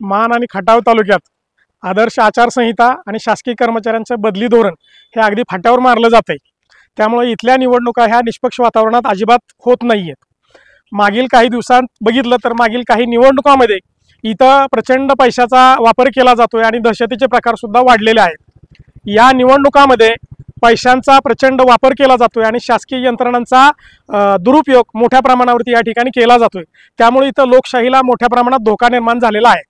मान आणि खटाव तालुक्यात आदर्श आचारसंहिता आणि शासकीय कर्मचाऱ्यांचं बदली धोरण हे अगदी फाट्यावर मारलं जात आहे। त्यामुळे इथल्या निवडणुका ह्या निष्पक्ष वातावरणात अजिबात होत नाहीयेत। मागील काही दिवसांत बघितलं तर मागील काही निवडणुकांमध्ये इथं प्रचंड पैशाचा वापर केला जातोय आणि दहशतीचे प्रकार सुद्धा वाढलेले आहेत। या निवडणुकांमध्ये पैशांचा प्रचंड वापर केला जातोय आणि शासकीय यंत्रणांचा दुरुपयोग मोठ्या प्रमाणावरती या ठिकाणी केला जातोय। त्यामुळे इथं लोकशाहीला मोठ्या प्रमाणात धोका निर्माण झालेला आहे।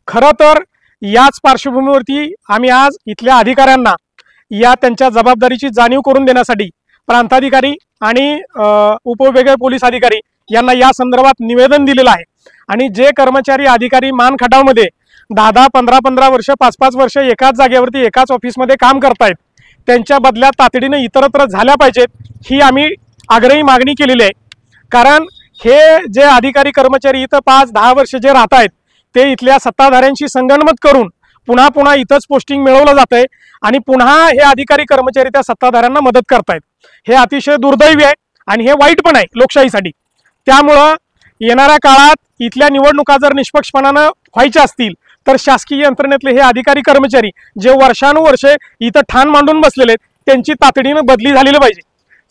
खरं तर याच पार्श्वभूमीवरती आम्ही आज इथल्या अधिकाऱ्यांना या त्यांच्या जबाबदारीची जाणीव करून देण्यासाठी प्रांताधिकारी आणि उपविभागीय पोलीस अधिकारी यांना या संदर्भात निवेदन दिलेलं आहे। आणि जे कर्मचारी अधिकारी मान खटावमध्ये 10-10, 15-15 वर्ष 5-5 वर्ष एकाच जागेवरती एकाच ऑफिसमध्ये काम करतायत त्यांच्या बदल्या तातडीने इतरत्र झाल्या पाहिजेत, ही आम्ही आग्रही मागणी केलेली आहे। कारण हे जे अधिकारी कर्मचारी इथं 5-10 वर्ष जे राहत आहेत ते इथल्या सत्ताधाऱ्यांशी संगनमत करून पुन्हा पुन्हा इथंच पोस्टिंग मिळवलं जात आहे आणि पुन्हा हे अधिकारी कर्मचारी त्या सत्ताधाऱ्यांना मदत करतायत। हे अतिशय दुर्दैवी आहे आणि हे वाईट पण आहे लोकशाहीसाठी। त्यामुळं येणाऱ्या काळात इथल्या निवडणुका जर निष्पक्षपणानं व्हायच्या असतील तर शासकीय यंत्रणेतले हे अधिकारी कर्मचारी जे वर्षानुवर्षे इथं ठाण मांडून बसलेले आहेत त्यांची तातडीनं बदली झालेली पाहिजे।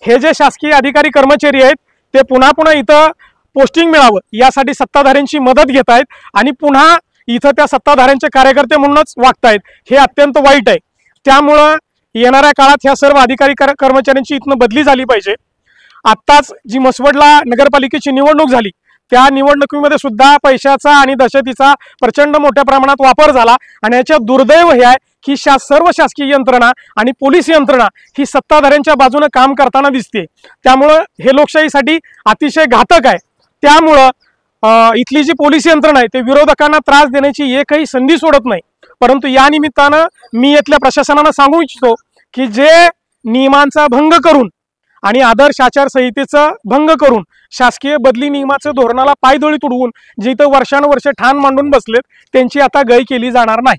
हे जे शासकीय अधिकारी कर्मचारी आहेत ते पुन्हा पुन्हा इथं पोस्टिंग मिळावं यासाठी सत्ताधाऱ्यांची मदत घेत आहेत आणि पुन्हा इथं त्या सत्ताधाऱ्यांचे कार्यकर्ते म्हणूनच वागतायत। हे अत्यंत वाईट आहे। त्यामुळं येणाऱ्या काळात ह्या सर्व अधिकारी कर्मचाऱ्यांची इथनं बदली झाली पाहिजे। आत्ताच जी मसवडला नगरपालिकेची निवडणूक झाली त्या निवडणुकीमध्ये सुद्धा पैशाचा आणि दहशतीचा प्रचंड मोठ्या प्रमाणात वापर झाला आणि याच्यात दुर्दैव हे आहे की सर्व शासकीय यंत्रणा आणि पोलीस यंत्रणा ही सत्ताधाऱ्यांच्या बाजूने काम करताना दिसते। त्यामुळं हे लोकशाहीसाठी अतिशय घातक आहे। त्यामुळं इथली जी पोलीस यंत्रणा आहे ते विरोधकांना त्रास देण्याची एकही संधी सोडत नाही। परंतु या निमित्तानं मी इथल्या प्रशासनाला सांगू इच्छितो की जे नियमांचा भंग करून आणि आदर्श आचारसंहितेचा भंग करून शासकीय बदली नियमाचं धोरणाला पायदोळी तुडवून जे इथं वर्षानुवर्षे ठाण मांडून बसलेत त्यांची आता गय केली जाणार नाही।